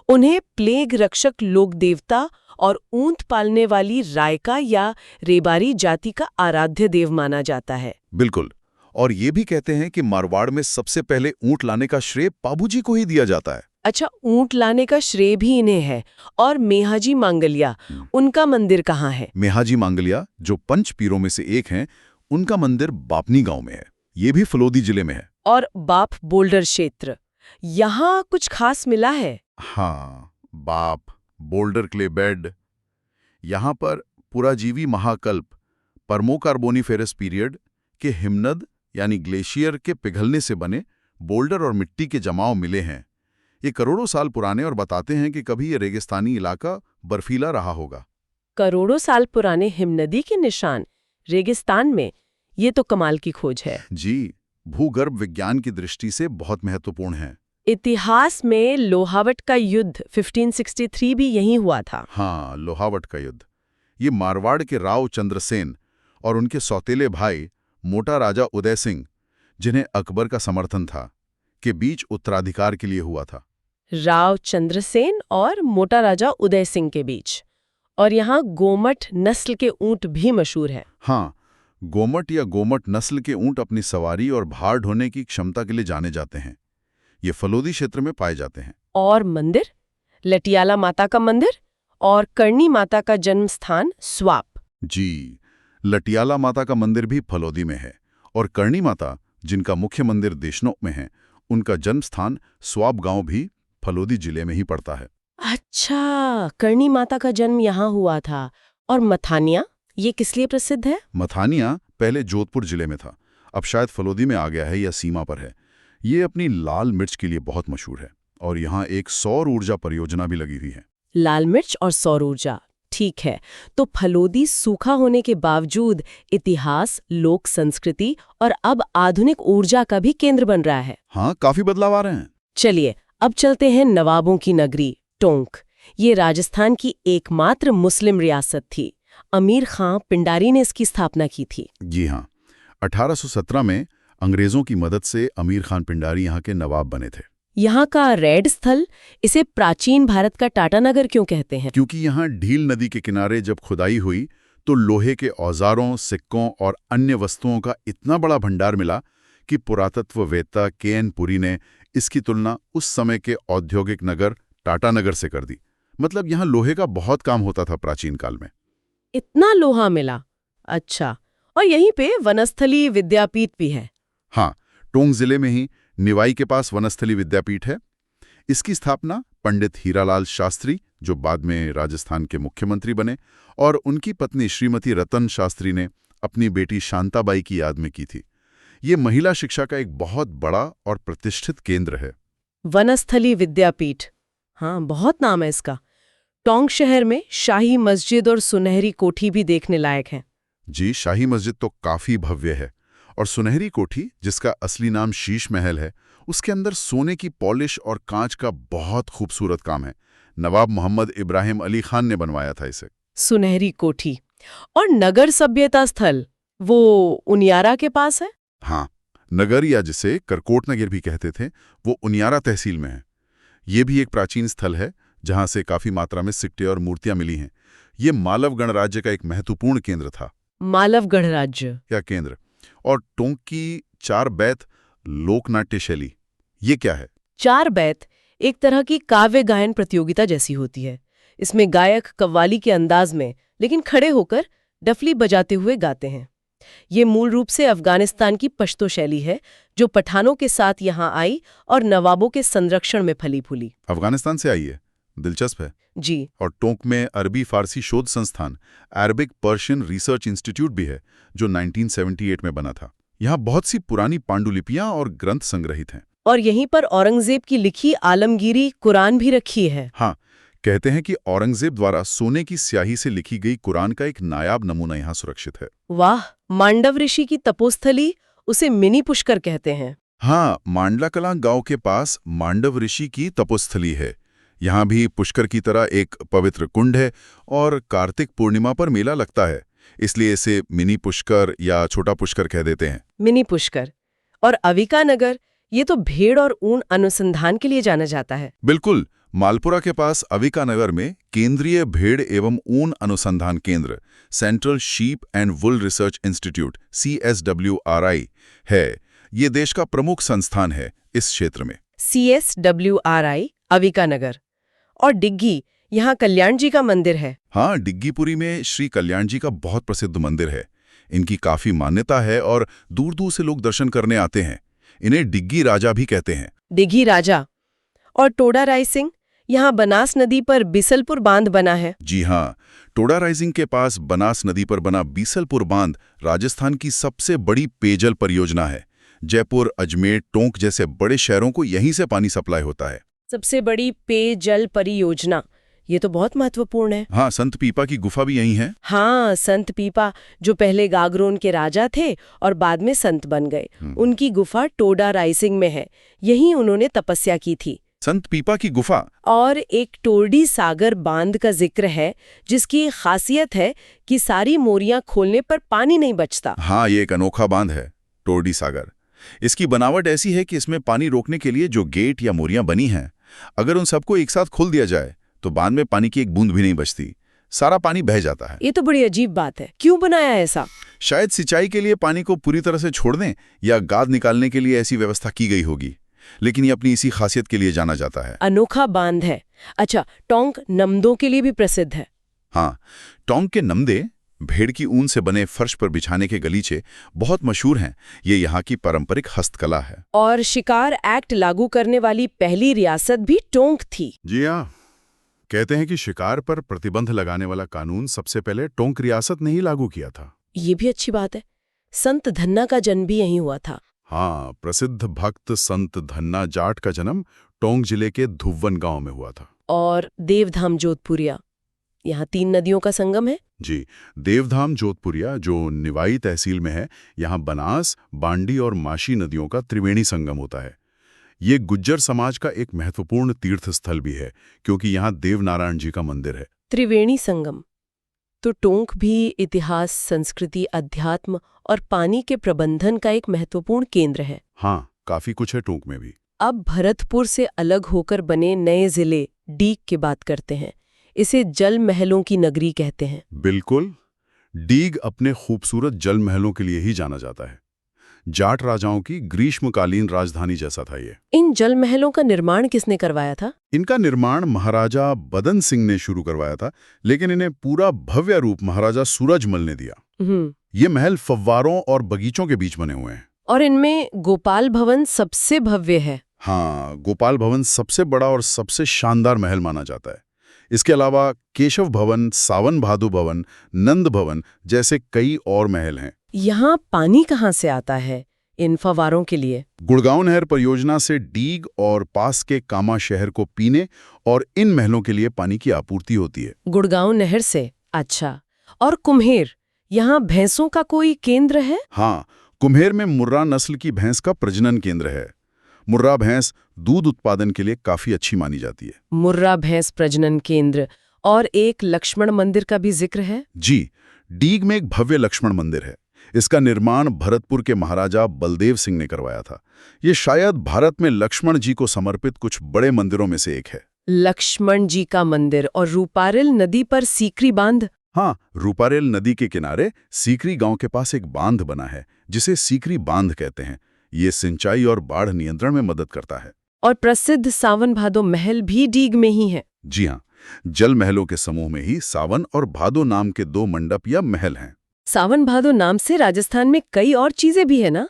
उन्हें प्लेग रक्षक लोक देवता और ऊंट पालने वाली रायका या रेबारी जाति का आराध्य देव माना जाता है। बिल्कुल। और ये भी कहते हैं कि मारवाड़ में सबसे पहले ऊंट लाने का श्रेय पाबूजी को ही दिया जाता है। अच्छा, ऊंट लाने का श्रेय भी इन्हें है। और मेहाजी मांगलिया, उनका मंदिर कहाँ है? मेहाजी मांगलिया, जो पंच पीरों में से एक हैं, उनका मंदिर बापनी गांव में है। ये भी फलोदी जिले में है। और बाप बोल्डर क्षेत्र, यहाँ कुछ खास मिला है? हाँ, बाप, बोल्डर क्ले बेड, यहाँ पर पुराजीवी महाकल्प, परमोकार्बोनिफेरस पीरियड के हिमनद यानी ग्लेशियर के पिघलने से बने बोल्डर और मिट्टी के जमाव मिले हैं। ये करोड़ों साल पुराने और बताते हैं कि कभी ये रेगिस्तानी इलाका बर्फीला रहा होगा। करोड़ों साल पुराने हिमनदी के निशान रेगिस्तान में, ये तो कमाल की खोज है। जी, भूगर्भ विज्ञान की दृष्टि से बहुत महत्वपूर्ण है। इतिहास में लोहावट का युद्ध 1563 भी यहीं हुआ था। हाँ, लोहावट का युद्ध। ये मारवाड़ के राव चंद्रसेन और उनके सौतेले भाई मोटा राजा उदय सिंह, जिन्हें अकबर का समर्थन था, के बीच उत्तराधिकार के लिए हुआ था। राव चंद्रसेन और मोटा राजा उदय सिंह के बीच। और यहाँ गोमट नस्ल के ऊंट भी मशहूर है। हाँ, गोमट या गोमट नस्ल के ऊंट अपनी सवारी और भार ढोने की क्षमता के लिए जाने जाते हैं। ये फलोदी क्षेत्र में पाए जाते हैं। और मंदिर, लटियाला माता का मंदिर और करनी माता का जन्म स्थान स्वाप। जी, लटियाला माता का मंदिर भी फलोदी में है, और करनी माता, जिनका मुख्य मंदिर देशनोक में है, उनका जन्म स्थान स्वाप गांव भी फलोदी जिले में ही पड़ता है। अच्छा, करनी माता का जन्म यहाँ हुआ था। और मथानिया, ये किस लिए प्रसिद्ध है? मथानिया पहले जोधपुर जिले में था, अब शायद फलोदी में आ गया है या सीमा पर है। ये अपनी लाल मिर्च के लिए बहुत मशहूर है, और यहाँ एक सौर ऊर्जा परियोजना भी लगी हुई है। लाल मिर्च और सौर ऊर्जा, ठीक है। तो फलोदी सूखा होने के बावजूद इतिहास, लोक संस्कृति और अब आधुनिक ऊर्जा का भी केंद्र बन रहा है। हाँ, काफी बदलाव आ रहे हैं। चलिए अब चलते हैं नवाबों की नगरी टोंक। ये राजस्थान की एकमात्र मुस्लिम रियासत थी। अमीर खां पिंडारी ने इसकी स्थापना की थी। जी हाँ, 1817 में अंग्रेजों की मदद से अमीर खान पिंडारी यहाँ के नवाब बने थे। यहाँ का रेड स्थल, इसे प्राचीन भारत का टाटानगर क्यों कहते हैं? क्योंकि यहाँ ढील नदी के किनारे जब खुदाई हुई तो लोहे के औजारों, सिक्कों और अन्य वस्तुओं का इतना बड़ा भंडार मिला कि पुरातत्ववेत्ता के.एन. पुरी ने इसकी तुलना उस समय के औद्योगिक नगर टाटानगर से कर दी। मतलब यहाँ लोहे का बहुत काम होता था प्राचीन काल में। इतना लोहा मिला? अच्छा। और यहीं पे वनस्थली विद्यापीठ भी है। हाँ, टोंक जिले में ही निवाई के पास वनस्थली विद्यापीठ है। इसकी स्थापना पंडित हीरालाल शास्त्री, जो बाद में राजस्थान के मुख्यमंत्री बने, और उनकी पत्नी श्रीमती रतन शास्त्री ने अपनी बेटी शांताबाई की याद में की थी। ये महिला शिक्षा का एक बहुत बड़ा और प्रतिष्ठित केंद्र है। वनस्थली विद्यापीठ, हाँ, बहुत नाम है इसका। टोंक शहर में शाही मस्जिद और सुनहरी कोठी भी देखने लायक हैं। जी, शाही मस्जिद तो काफी भव्य है, और सुनहरी कोठी, जिसका असली नाम शीश महल है, उसके अंदर सोने की पॉलिश और कांच का बहुत खूबसूरत काम है। नवाब मोहम्मद इब्राहिम अली खान ने बनवाया था इसे। सुनहरी कोठी। और नगर सभ्यता स्थल, वो उनियारा के पास है? हाँ, नगर, या जिसे करकोट नगर भी कहते थे, वो उनियारा तहसील में है। ये भी एक प्राचीन स्थल है जहां से काफी मात्रा में सिक्के और मूर्तियां मिली हैं। ये मालव गणराज्य का एक महत्वपूर्ण केंद्र था। मालव गणराज्य क्या केंद्र। और टोंक की चार बैत लोकनाट्य शैली, ये क्या है? चार बैत एक तरह की काव्य गायन प्रतियोगिता जैसी होती है। इसमें गायक कव्वाली के अंदाज में, लेकिन खड़े होकर डफली बजाते हुए गाते हैं। ये मूल रूप से अफगानिस्तान की पश्तो शैली है, जो पठानों के साथ यहाँ आई और नवाबों के संरक्षण में फली फूली। अफगानिस्तान से आई है, दिलचस्प है। जी। और टोंक में अरबी फारसी शोध संस्थान अरबिक पर्शियन रिसर्च इंस्टीट्यूट भी है, जो 1978 में बना था। यहाँ बहुत सी पुरानी पांडुलिपियां और ग्रंथ संग्रहित हैं। और यहीं पर औरंगजेब की लिखी आलमगीरी कुरान भी रखी है। हाँ, कहते हैं कि औरंगजेब द्वारा सोने की स्याही से लिखी गई कुरान का एक नायाब नमूना यहाँ सुरक्षित है। वाह, मांडव ऋषि की तपोस्थली, उसे मिनी पुष्कर कहते हैं। हाँ, मांडला कलां गांव के पास मांडव ऋषि की तपोस्थली है। यहाँ भी पुष्कर की तरह एक पवित्र कुंड है और कार्तिक पूर्णिमा पर मेला लगता है, इसलिए इसे मिनी पुष्कर या छोटा पुष्कर कह देते हैं। मिनी पुष्कर। और अविका नगर, ये तो भेड़ और ऊन अनुसंधान के लिए जाना जाता है। बिल्कुल, मालपुरा के पास अविका नगर में केंद्रीय भेड़ एवं ऊन अनुसंधान केंद्र central sheep and wool research institute CSWRI है। ये देश का प्रमुख संस्थान है इस क्षेत्र में। CSWRI अविका नगर। और डिग्गी, यहाँ कल्याण जी का मंदिर है। हाँ, डिग्गीपुरी में श्री कल्याण जी का बहुत प्रसिद्ध मंदिर है। इनकी काफी मान्यता है और दूर दूर से लोग दर्शन करने आते हैं। इन्हें डिग्गी राजा भी कहते हैं। डिग्गी राजा। और टोडा रायसिंह, यहाँ बनास नदी पर बिसलपुर बांध बना है। जी हाँ, टोडा राइजिंग के पास बनास नदी पर बना बीसलपुर बांध राजस्थान की सबसे बड़ी पेयजल परियोजना है। जयपुर, अजमेर, टोंक जैसे बड़े शहरों को यहीं से पानी सप्लाई होता है। सबसे बड़ी पेयजल परियोजना, ये तो बहुत महत्वपूर्ण है। हाँ, संत पीपा की गुफा भी यहीं है। हाँ, संत पीपा, जो पहले गागरोन के राजा थे और बाद में संत बन गए, उनकी गुफा टोडा रायसिंह में है। यहीं उन्होंने तपस्या की थी। संत पीपा की गुफा। और एक टोरडी सागर बांध का जिक्र है, जिसकी खासियत है कि सारी मोरियां खोलने पर पानी नहीं बचता। हाँ, ये एक अनोखा बांध है, टोरडी सागर। इसकी बनावट ऐसी है कि इसमें पानी रोकने के लिए जो गेट या मोरियां बनी हैं, अगर उन सबको एक साथ खोल दिया जाए तो बांध में पानी की एक बूंद भी नहीं बचती, सारा पानी बह जाता है। ये तो बड़ी अजीब बात है। क्यों बनाया ऐसा? शायद सिंचाई के लिए पानी को पूरी तरह से छोड़ दें या गाद निकालने के लिए ऐसी व्यवस्था की गई होगी, लेकिन ये अपनी इसी खासियत के लिए जाना जाता है। अनोखा बांध है। अच्छा, टोंक नमदों के लिए भी प्रसिद्ध है। हाँ, टोंक के नमदे भेड़ की ऊन से बने फर्श पर बिछाने के गलीचे बहुत मशहूर हैं। ये यहाँ की पारंपरिक हस्तकला है। और शिकार एक्ट लागू करने वाली पहली रियासत भी टोंक थी। जी हाँ, कहते हैं कि शिकार पर प्रतिबंध लगाने वाला कानून सबसे पहले टोंक रियासत ने ही लागू किया था। ये भी अच्छी बात है। संत धन्ना का जन्म भी यहीं हुआ था। हाँ, प्रसिद्ध भक्त संत धन्ना जाट का जन्म टोंक जिले के धुव्वन गांव में हुआ था। और देवधाम जोधपुरिया, यहाँ 3 नदियों का संगम है। जी, देवधाम जोधपुरिया जो निवाई तहसील में है, यहाँ बनास, बांडी और माशी नदियों का त्रिवेणी संगम होता है। ये गुज्जर समाज का एक महत्वपूर्ण तीर्थ स्थल भी है, क्योंकि यहाँ देवनारायण जी का मंदिर है। त्रिवेणी संगम। तो टोंक भी इतिहास, संस्कृति, अध्यात्म और पानी के प्रबंधन का एक महत्वपूर्ण केंद्र है। हाँ, काफी कुछ है टोंक में भी। अब भरतपुर से अलग होकर बने नए जिले डीग की बात करते हैं। इसे जल महलों की नगरी कहते हैं। बिल्कुल, डीग अपने खूबसूरत जल महलों के लिए ही जाना जाता है। जाट राजाओं की ग्रीष्मकालीन राजधानी जैसा था ये। इन जल महलों का निर्माण किसने करवाया था? इनका निर्माण महाराजा बदन सिंह ने शुरू करवाया था, लेकिन इन्हें पूरा भव्य रूप महाराजा सूरजमल ने दिया। ये महल फव्वारों और बगीचों के बीच बने हुए हैं। और इनमें गोपाल भवन सबसे भव्य है। हाँ, गोपाल भवन सबसे बड़ा और सबसे शानदार महल माना जाता है। इसके अलावा केशव भवन, सावन भादु भवन, नंद भवन जैसे कई और महल हैं। यहाँ पानी कहाँ से आता है इन फव्वारों के लिए? गुड़गांव नहर परियोजना से डीग और पास के कामा शहर को पीने और इन महलों के लिए पानी की आपूर्ति होती है। गुड़गांव नहर से? अच्छा। और कुम्हेर, यहाँ भैंसों का कोई केंद्र है? हाँ, कुम्हेर में मुर्रा नस्ल की भैंस का प्रजनन केंद्र है। मुर्रा भैंस दूध उत्पादन के लिए काफी अच्छी मानी जाती है। मुर्रा भैंस प्रजनन केंद्र। और एक लक्ष्मण मंदिर का भी जिक्र है। जी, डीग में एक भव्य लक्ष्मण मंदिर है। इसका निर्माण भरतपुर के महाराजा बलदेव सिंह ने करवाया था। ये शायद भारत में लक्ष्मण जी को समर्पित कुछ बड़े मंदिरों में से एक है। लक्ष्मण जी का मंदिर। और रूपारेल नदी पर सीकरी बांध? हाँ, रूपारेल नदी के किनारे सीकरी गांव के पास एक बांध बना है, जिसे सीकरी बांध कहते हैं। ये सिंचाई और बाढ़ नियंत्रण में मदद करता है। और प्रसिद्ध सावन भादो महल भी डीग में ही है। जी हाँ, जल महलों के समूह में ही सावन और भादो नाम के 2 मंडप या महल हैं। सावन भादो नाम से राजस्थान में कई और चीजें भी है ना,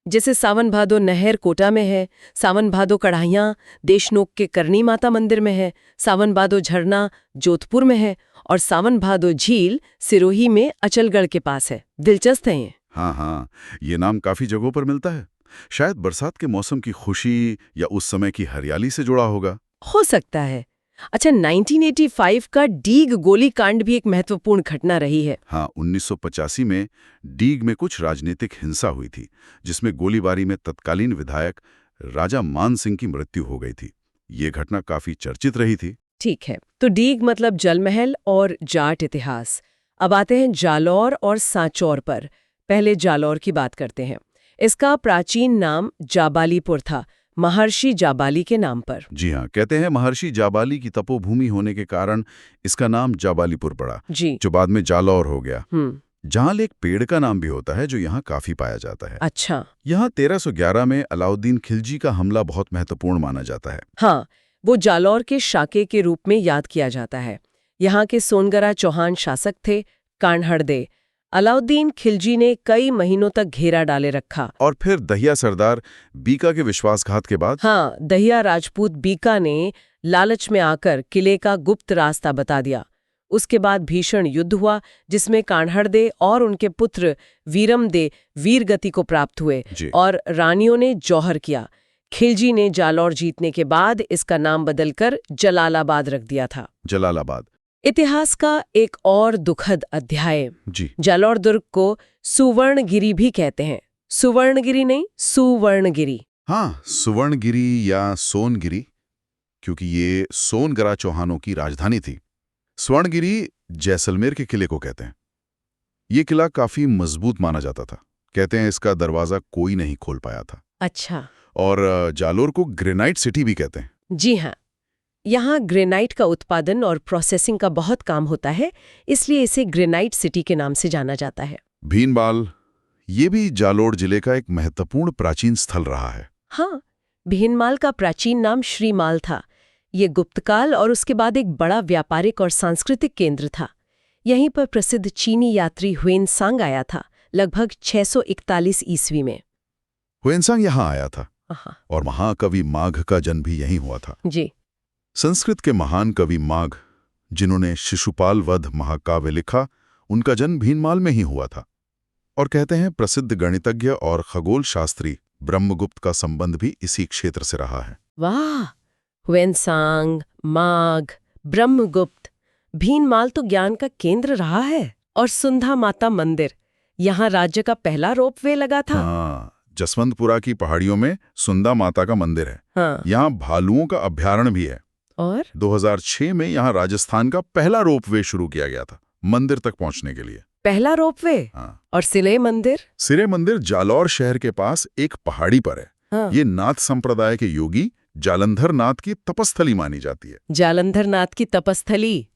जैसे सावन भादो नहर कोटा में है, सावन भादो कढ़ाइयाँ देशनोक के करनी माता मंदिर में है, सावन भादो झरना जोधपुर में है, और सावन भादो झील सिरोही में अचलगढ़ के पास है। दिलचस्प है ये। हाँ, ये नाम काफी जगहों पर मिलता है। शायद बरसात के मौसम की खुशी या उस समय की हरियाली से जुड़ा होगा। हो सकता है। अच्छा, 1985 का डीग गोलीकांड भी एक महत्वपूर्ण घटना रही है। हाँ, 1985 में डीग में कुछ राजनीतिक हिंसा हुई थी, जिसमें गोलीबारी में तत्कालीन विधायक राजा मान सिंह की मृत्यु हो गई थी। ये घटना काफी चर्चित रही थी। ठीक है, तो डीग मतलब जलमहल और जाट इतिहास। अब आते हैं जालौर और सांचौर पर। पहले जालौर की बात करते हैं। इसका प्राचीन नाम जाबालीपुर था, महर्षि जाबाली के नाम पर। जी हाँ, कहते हैं महर्षि जाबाली की तपोभूमि होने के कारण इसका नाम जाबालीपुर पड़ा, जी। जो बाद में जालौर हो गया। हम्म। जाल एक पेड़ का नाम भी होता है जो यहाँ काफी पाया जाता है। अच्छा। यहाँ 1311 में अलाउद्दीन खिलजी का हमला बहुत महत्वपूर्ण माना जाता है। हाँ, वो जालौर के शाके के रूप में याद किया जाता है। यहाँ के सोनगरा चौहान शासक थे, कान्हड़दे। अलाउद्दीन खिलजी ने कई महीनों तक घेरा डाले रखा। और फिर दहिया सरदार बीका के विश्वासघात के बाद हाँ, दहिया राजपूत बीका ने लालच में आकर किले का गुप्त रास्ता बता दिया। उसके बाद भीषण युद्ध हुआ, जिसमें कान्हड़दे और उनके पुत्र वीरमदे वीरगति को प्राप्त हुए और रानियों ने जौहर किया। खिलजी ने जालौर जीतने के बाद इसका नाम बदलकर जलालाबाद रख दिया था। जलालाबाद। इतिहास का एक और दुखद अध्याय। जी। जालौर दुर्ग को सुवर्णगिरी भी कहते हैं। सुवर्णगिरी नहीं, सुवर्णगिरी। हाँ, सुवर्णगिरी या सोनगिरी, क्योंकि ये सोनगरा चौहानों की राजधानी थी। स्वर्णगिरी जैसलमेर के किले को कहते हैं। ये किला काफी मजबूत माना जाता था। कहते हैं इसका दरवाजा कोई नहीं खोल पाया था। अच्छा। और जालोर को ग्रेनाइट सिटी भी कहते हैं। जी हाँ, यहाँ ग्रेनाइट का उत्पादन और प्रोसेसिंग का बहुत काम होता है, इसलिए इसे ग्रेनाइट सिटी के नाम से जाना जाता है। भीनमाल, ये भी जालोर जिले का एक महत्वपूर्ण प्राचीन स्थल रहा है। हाँ, भीनमाल का प्राचीन नाम श्रीमाल था। ये गुप्तकाल और उसके बाद एक बड़ा व्यापारिक और सांस्कृतिक केंद्र था। यहीं पर प्रसिद्ध चीनी यात्री ह्वेनसांग आया था, लगभग 641 ईस्वी में। ह्वेनसांग यहाँ आया था हाँ। और महाकवि माघ का जन्म भी यहीं हुआ था। जी। संस्कृत के महान कवि माघ, जिन्होंने शिशुपाल वध महाकाव्य लिखा, उनका जन्म भीनमाल में ही हुआ था। और कहते हैं प्रसिद्ध गणितज्ञ और खगोल शास्त्री ब्रह्मगुप्त का संबंध भी इसी क्षेत्र से रहा है। वाह, ह्वेनसांग, माघ, ब्रह्मगुप्त। भीनमाल तो ज्ञान का केंद्र रहा है। और सुंधा माता मंदिर, यहाँ राज्य का पहला रोपवे लगा था। हाँ, जसवंतपुरा की पहाड़ियों में सुंदा माता का मंदिर है। हाँ। यहाँ भालुओं का अभ्यारण्य भी है। और 2006 में यहाँ राजस्थान का पहला रोपवे शुरू किया गया था मंदिर तक पहुंचने के लिए। पहला रोपवे। हाँ। और सिले मंदिर? सिरे मंदिर जालौर शहर के पास एक पहाड़ी पर है। हाँ। ये नाथ संप्रदाय के योगी जालंधर नाथ की तपस्थली मानी जाती है। जालंधर नाथ की तपस्थली।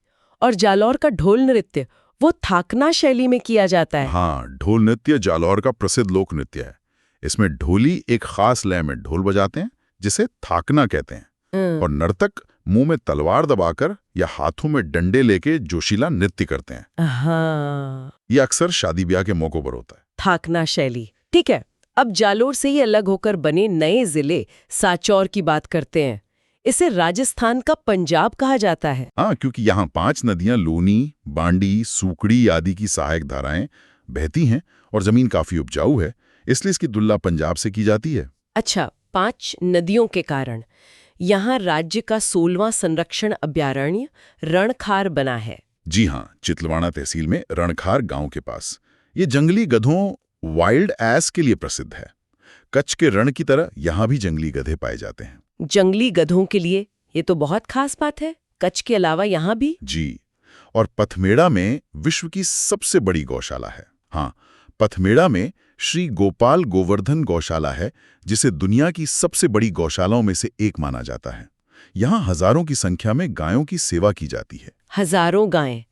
और जालौर का ढोल नृत्य, वो थाकना शैली में किया जाता है। हाँ, ढोल नृत्य जालौर का प्रसिद्ध लोक नृत्य है। इसमें ढोली एक खास लय में ढोल बजाते हैं, जिसे थाकना कहते हैं। और नर्तक मुंह में तलवार दबाकर या हाथों में डंडे लेके जोशीला नृत्य करते हैं। हाँ। ये अक्सर शादी ब्याह के मौकों पर होता है। थाकना शैली। ठीक है, अब जालोर से ही अलग होकर बने नए जिले सांचौर की बात करते हैं। इसे राजस्थान का पंजाब कहा जाता है। हाँ, क्योंकि यहाँ 5 नदियां लूनी, बांडी, सूकड़ी आदि की सहायक धाराएं बहती हैं और जमीन काफी उपजाऊ है, इसलिए इसकी तुलना पंजाब से की जाती है। अच्छा, 5 नदियों के कारण यहाँ राज्य का 16वां संरक्षण अभ्यारण्य रणखार बना है। जी हाँ, चितलवाड़ा तहसील में रणखार गांव के पास। ये जंगली गधों वाइल्ड एस के लिए प्रसिद्ध है। कच्छ के रण की तरह यहाँ भी जंगली गधे पाए जाते हैं। जंगली गधों के लिए ये तो बहुत खास बात है। कच्छ के अलावा यहाँ भी? जी, और पथमेड़ा में विश्व की सबसे बड़ी गौशाला है। हाँ, पथमेड़ा में श्री गोपाल गोवर्धन गौशाला है, जिसे दुनिया की सबसे बड़ी गौशालाओं में से एक माना जाता है। यहाँ हजारों की संख्या में गायों की सेवा की जाती है। हजारों गायें।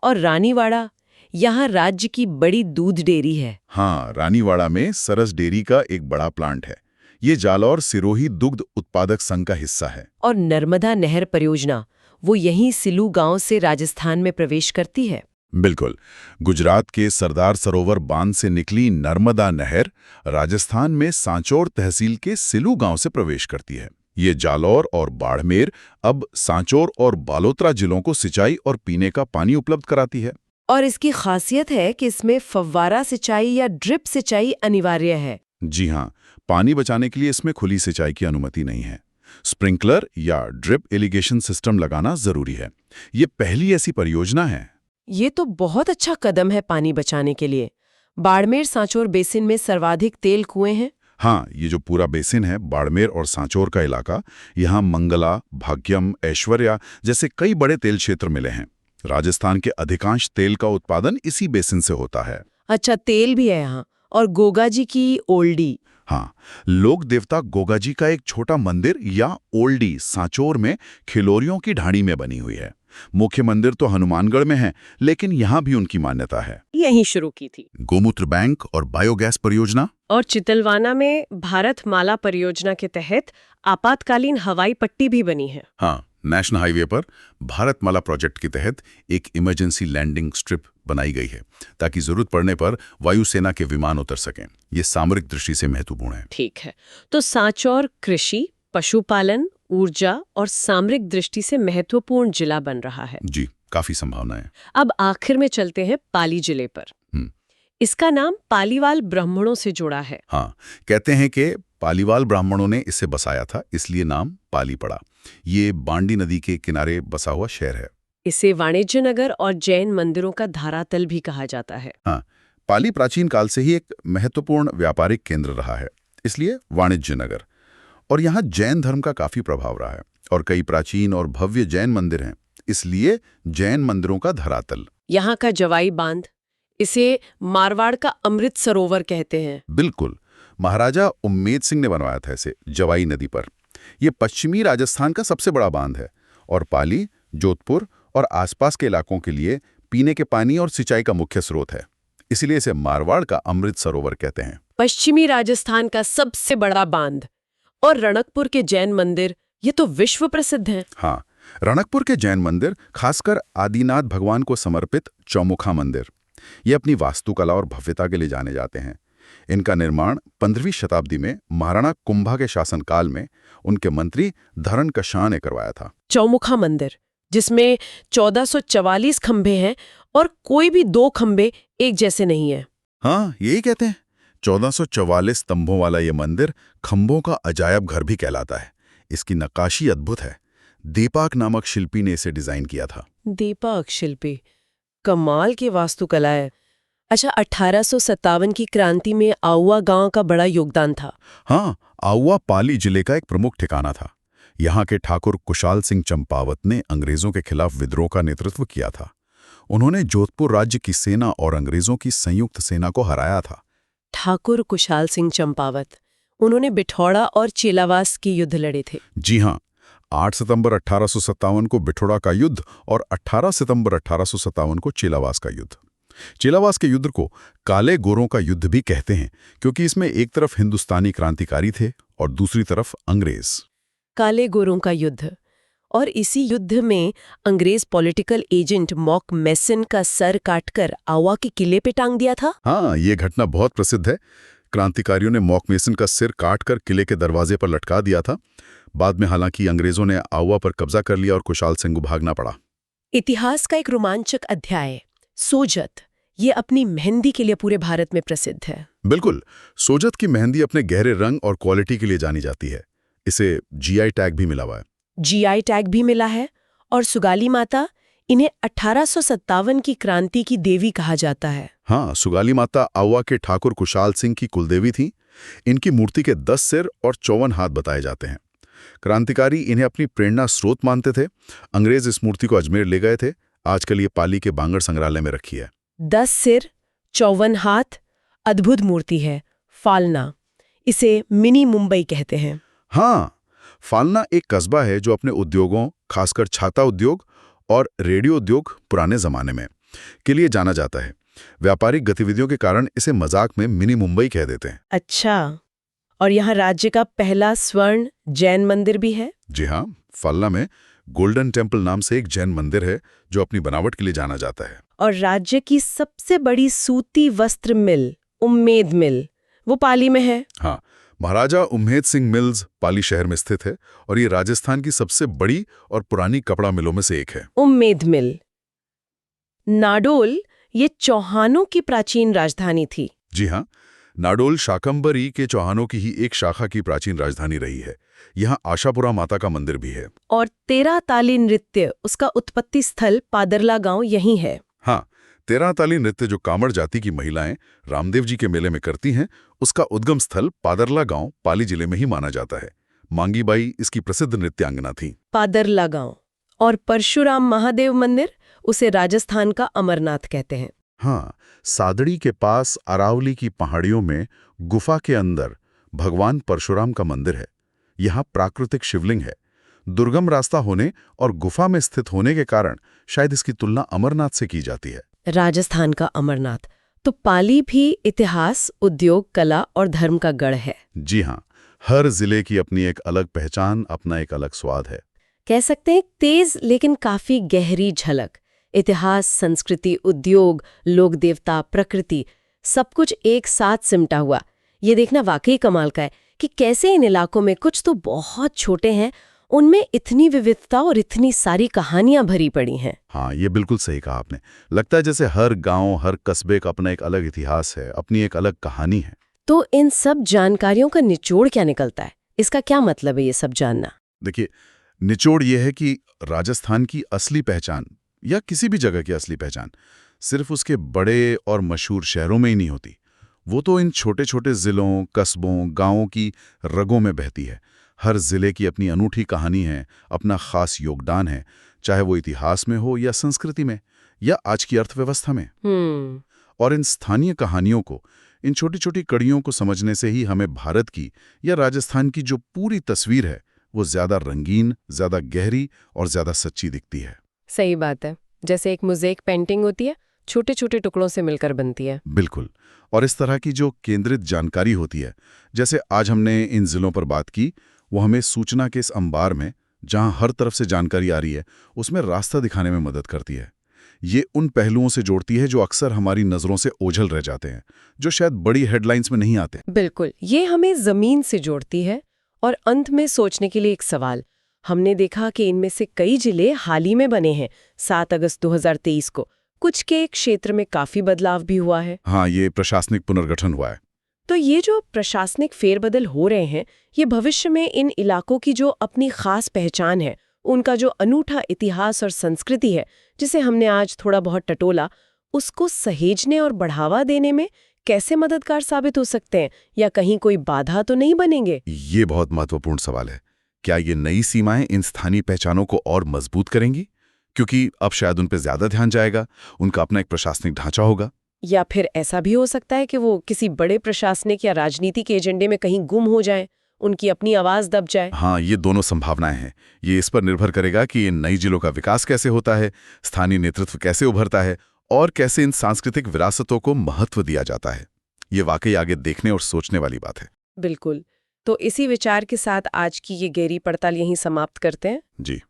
और रानीवाड़ा, यहाँ राज्य की बड़ी दूध डेयरी है। हाँ, रानीवाड़ा में सरस डेयरी का एक बड़ा प्लांट है। ये जालौर सिरोही दुग्ध उत्पादक संघ का हिस्सा है। और नर्मदा नहर परियोजना, वो यहीं सिलू गांव से राजस्थान में प्रवेश करती है। बिल्कुल, गुजरात के सरदार सरोवर बांध से निकली नर्मदा नहर राजस्थान में सांचौर तहसील के सिलू गांव से प्रवेश करती है। ये जालौर और बाड़मेर, अब सांचौर और बालोतरा जिलों को सिंचाई और पीने का पानी उपलब्ध कराती है। और इसकी खासियत है कि इसमें फव्वारा सिंचाई या ड्रिप सिंचाई अनिवार्य है। जी हाँ, पानी बचाने के लिए इसमें खुली सिंचाई की अनुमति नहीं है। स्प्रिंकलर या ड्रिप इरिगेशन सिस्टम लगाना जरूरी है। ये पहली ऐसी परियोजना है। ये तो बहुत अच्छा कदम है पानी बचाने के लिए। बाड़मेर सांचौर बेसिन में सर्वाधिक तेल कुएं हैं। हाँ, ये जो पूरा बेसिन है, बाड़मेर और सांचौर का इलाका, यहाँ मंगला, भाग्यम, ऐश्वर्या जैसे कई बड़े तेल क्षेत्र मिले हैं। राजस्थान के अधिकांश तेल का उत्पादन इसी बेसिन से होता है। अच्छा, तेल भी है यहाँ। और गोगा जी की ओल्डी। हाँ, लोक देवता गोगा जी का एक छोटा मंदिर या ओल्डी सांचौर में खिलोरियों की ढाणी में बनी हुई है। मुख्य मंदिर तो हनुमानगढ़ में है, लेकिन यहाँ भी उनकी मान्यता है। यहीं शुरू की थी। गोमूत्र बैंक और बायोगैस परियोजना और चितलवाना में भारत माला परियोजना के तहत आपातकालीन हवाई पट्टी भी बनी है। हाँ, नेशनल हाईवे पर भारतमाला प्रोजेक्ट के तहत एक इमरजेंसी लैंडिंग स्ट्रिप बनाई गई है, ताकि जरूरत पड़ने पर वायुसेना के विमान उतर सकें। ये सामरिक दृष्टि से महत्वपूर्ण है। ठीक है, तो सांचौर कृषि, पशुपालन, ऊर्जा और सामरिक दृष्टि से महत्वपूर्ण जिला बन रहा है। जी, काफी संभावना है। अब आखिर में चलते हैं पाली जिले पर। इसका नाम पालीवाल ब्राह्मणों से जुड़ा है। हाँ, कहते हैं कि पालीवाल ब्राह्मणों ने इसे बसाया था, इसलिए नाम पाली पड़ा। ये बांडी नदी के किनारे बसा हुआ शहर है। इसे वाणिज्य नगर और जैन मंदिरों का धरातल भी कहा जाता है। हाँ, पाली प्राचीन काल से ही एक महत्वपूर्ण व्यापारिक केंद्र रहा है, इसलिए वाणिज्य नगर। और यहाँ जैन धर्म का काफी प्रभाव रहा है और कई प्राचीन और भव्य जैन मंदिर हैं, इसलिए जैन मंदिरों का धरातल। यहाँ का जवाई बांध, इसे मारवाड़ का अमृत सरोवर कहते हैं। बिल्कुल, महाराजा उम्मेद सिंह ने बनवाया था इसे जवाई नदी पर। यह पश्चिमी राजस्थान का सबसे बड़ा बांध है और पाली, जोधपुर और आसपास के इलाकों के लिए पीने के पानी और सिंचाई का मुख्य स्रोत है। इसलिए इसे मारवाड़ का अमृत सरोवर कहते हैं। पश्चिमी राजस्थान का सबसे बड़ा बांध और रणकपुर के जैन मंदिर, ये तो विश्व प्रसिद्ध हैं। हाँ, रणकपुर के जैन मंदिर, खासकर आदिनाथ भगवान को समर्पित चौमुखा मंदिर, ये अपनी वास्तुकला और भव्यता के लिए जाने जाते हैं। इनका निर्माण 15वीं शताब्दी में महाराणा कुंभा के शासनकाल में उनके मंत्री धरण कशाह ने करवाया था। चौमुखा मंदिर, जिसमें 1444 खंभे हैं और कोई भी दो खंभे एक जैसे नहीं है। हाँ, यही कहते हैं। 1444 स्तंभों वाला ये मंदिर खंभों का अजायब घर भी कहलाता है। इसकी नक्काशी अद्भुत है। दीपाक नामक शिल्पी ने इसे डिजाइन किया था। दीपाक शिल्पी, कमाल की वास्तुकला है। अच्छा, 1857 की क्रांति में आउवा गांव का बड़ा योगदान था। हाँ, आउवा पाली जिले का एक प्रमुख ठिकाना था। यहाँ के ठाकुर कुशाल सिंह चंपावत ने अंग्रेजों के खिलाफ विद्रोह का नेतृत्व किया था। उन्होंने जोधपुर राज्य की सेना और अंग्रेजों की संयुक्त सेना को हराया था। ठाकुर कुशाल सिंह चंपावत, उन्होंने बिठौड़ा और चेलावास के युद्ध लड़े थे। जी हाँ, 8 सितंबर 1857 को बिठौड़ा का युद्ध और 18 सितंबर 1857 को चेलावास का युद्ध। चेलावास के युद्ध को काले गोरों का युद्ध भी कहते हैं, क्योंकि इसमें एक तरफ हिंदुस्तानी क्रांतिकारी थे और दूसरी तरफ अंग्रेज। काले गोरों का युद्ध, और इसी युद्ध में अंग्रेज पॉलिटिकल एजेंट मॉक मेसन का सर काटकर आवा के किले पे टांग दिया था। हाँ, ये घटना बहुत प्रसिद्ध है। क्रांतिकारियों ने मॉक मेसन का सिर काटकर किले के दरवाजे पर लटका दिया था। बाद में हालांकि अंग्रेजों ने आवा पर कब्जा कर लिया और कुशाल सिंह को भागना पड़ा। इतिहास का एक रोमांचक अध्याय, सोजत, ये अपनी मेहंदी के लिए पूरे भारत में प्रसिद्ध है। बिल्कुल, सोजत की मेहंदी अपने गहरे रंग और क्वालिटी के लिए जानी जाती है। इसे जीआई टैग भी मिला हुआ है। जीआई टैग भी मिला है। और सुगाली माता, इन्हें 1857 की क्रांति की देवी कहा जाता है। हाँ, सुगाली माता आवा के ठाकुर कुशाल सिंह की कुलदेवी थी। इनकी मूर्ति के 10 सिर और 54 हाथ बताए जाते हैं। क्रांतिकारी इन्हें अपनी प्रेरणा स्रोत मानते थे। अंग्रेज इस मूर्ति को अजमेर ले गए थे। आजकल ये पाली के बांगड़ संग्रहालय में रखी है। 10 सिर, 54 हाथ, अद्भुत मूर्ति है। फालना, इसे मिनी मुंबई कहते हैं। हाँ, फालना एक कस्बा है जो अपने उद्योगों, खासकर छाता उद्योग और रेडियो उद्योग पुराने जमाने में के लिए जाना जाता है। व्यापारिक गतिविधियों के कारण इसे मजाक में मिनी मुंबई कह देते हैं। अच्छा, और यहाँ राज्य का पहला स्वर्ण जैन मंदिर भी है। जी हाँ, फालना में गोल्डन टेम्पल नाम से एक जैन मंदिर है जो अपनी बनावट के लिए जाना जाता है। और राज्य की सबसे बड़ी सूती वस्त्र मिल, उम्मेद मिल, वो पाली में है। हाँ, महाराजा उम्मेद सिंह मिल्स पाली शहर में स्थित है और ये राजस्थान की सबसे बड़ी और पुरानी कपड़ा मिलों में से एक है। उम्मेद मिल। नाडोल, ये चौहानों की प्राचीन राजधानी थी। जी हाँ, नाडोल शाकंभरी के चौहानों की ही एक शाखा की प्राचीन राजधानी रही है। यहाँ आशापुरा माता का मंदिर भी है। और तेरह ताली नृत्य, उसका उत्पत्ति स्थल पादरला गांव यही है। हाँ, 13 ताली नृत्य जो कामड़ जाति की महिलाएं रामदेव जी के मेले में करती हैं, उसका उद्गम स्थल पादरला गांव पाली जिले में ही माना जाता है। मांगीबाई इसकी प्रसिद्ध नृत्यांगना थी। पादरला गांव। और परशुराम महादेव मंदिर, उसे राजस्थान का अमरनाथ कहते हैं। हाँ, सादड़ी के पास अरावली की पहाड़ियों में गुफा के अंदर भगवान परशुराम का मंदिर है। यहाँ प्राकृतिक शिवलिंग है। दुर्गम रास्ता होने और गुफा में स्थित होने के कारण शायद इसकी तुलना अमरनाथ से की जाती है। राजस्थान का अमरनाथ। तो पाली भी इतिहास, उद्योग, कला और धर्म का गढ़ है। जी हाँ, हर जिले की अपनी एक अलग पहचान, अपना एक अलग स्वाद है। कह सकते हैं तेज लेकिन काफी गहरी झलक। इतिहास, संस्कृति, उद्योग, लोक देवता, प्रकृति, सब कुछ एक साथ सिमटा हुआ। ये देखना वाकई कमाल का है कि कैसे इन इलाकों में कुछ तो बहुत छोटे हैं, उनमें इतनी विविधता और इतनी सारी कहानियां भरी पड़ी हैं। हाँ, ये बिल्कुल सही कहा आपने। लगता है जैसे हर गांव, हर कस्बे का अपना एक अलग इतिहास है, अपनी एक अलग कहानी है। तो इन सब जानकारियों का निचोड़ क्या निकलता है? इसका क्या मतलब है ये सब जानना? देखिए, निचोड़ ये है कि राजस्थान की असली पहचान या किसी भी जगह की असली पहचान सिर्फ उसके बड़े और मशहूर शहरों में ही नहीं होती। वो तो इन छोटे छोटे जिलों, कस्बों, गांवों की रगों में बहती है। हर जिले की अपनी अनूठी कहानी है, अपना खास योगदान है, चाहे वो इतिहास में हो या संस्कृति में या आज की अर्थव्यवस्था में। और इन स्थानीय कहानियों को, इन छोटी छोटी कड़ियों को समझने से ही हमें भारत की या राजस्थान की जो पूरी तस्वीर है वो ज्यादा रंगीन, ज्यादा गहरी और ज्यादा सच्ची दिखती है। सही बात है। जैसे एक मोज़ेक पेंटिंग होती है, छोटे छोटे टुकड़ों से मिलकर बनती है। बिल्कुल। और इस तरह की जो केंद्रित जानकारी होती है, जैसे आज हमने इन जिलों पर बात की, वो हमें सूचना के इस अंबार में, जहां हर तरफ से जानकारी आ रही है, उसमें रास्ता दिखाने में मदद करती है। ये उन पहलुओं से जोड़ती है जो अक्सर हमारी नज़रों से ओझल रह जाते हैं, जो शायद बड़ी हेडलाइंस में नहीं आते। बिल्कुल, ये हमें जमीन से जोड़ती है। और अंत में सोचने के लिए एक सवाल। हमने देखा कि इनमें से कई जिले हाल ही में बने हैं। 7 अगस्त 2023 को कुछ के क्षेत्र में काफी बदलाव भी हुआ है। हाँ, ये प्रशासनिक पुनर्गठन हुआ है। तो ये जो प्रशासनिक फेरबदल हो रहे हैं, ये भविष्य में इन इलाकों की जो अपनी खास पहचान है, उनका जो अनूठा इतिहास और संस्कृति है, जिसे हमने आज थोड़ा बहुत टटोला, उसको सहेजने और बढ़ावा देने में कैसे मददगार साबित हो सकते हैं, या कहीं कोई बाधा तो नहीं बनेंगे? ये बहुत महत्वपूर्ण सवाल है। क्या ये नई सीमाएं इन स्थानीय पहचानों को और मजबूत करेंगी? क्योंकि अब शायद उन पर ज्यादा ध्यान जाएगा, उनका अपना एक प्रशासनिक ढांचा होगा। या फिर ऐसा भी हो सकता है कि वो किसी बड़े प्रशासनिक या राजनीतिक एजेंडे में कहीं गुम हो जाएं, उनकी अपनी आवाज दब जाए। हाँ, ये दोनों संभावनाएं हैं। ये इस पर निर्भर करेगा कि इन नई जिलों का विकास कैसे होता है, स्थानीय नेतृत्व कैसे उभरता है और कैसे इन सांस्कृतिक विरासतों को महत्व दिया जाता है। ये वाकई आगे देखने और सोचने वाली बात है। बिल्कुल। तो इसी विचार के साथ आज की ये गहरी पड़ताल यहीं समाप्त करते हैं। जी।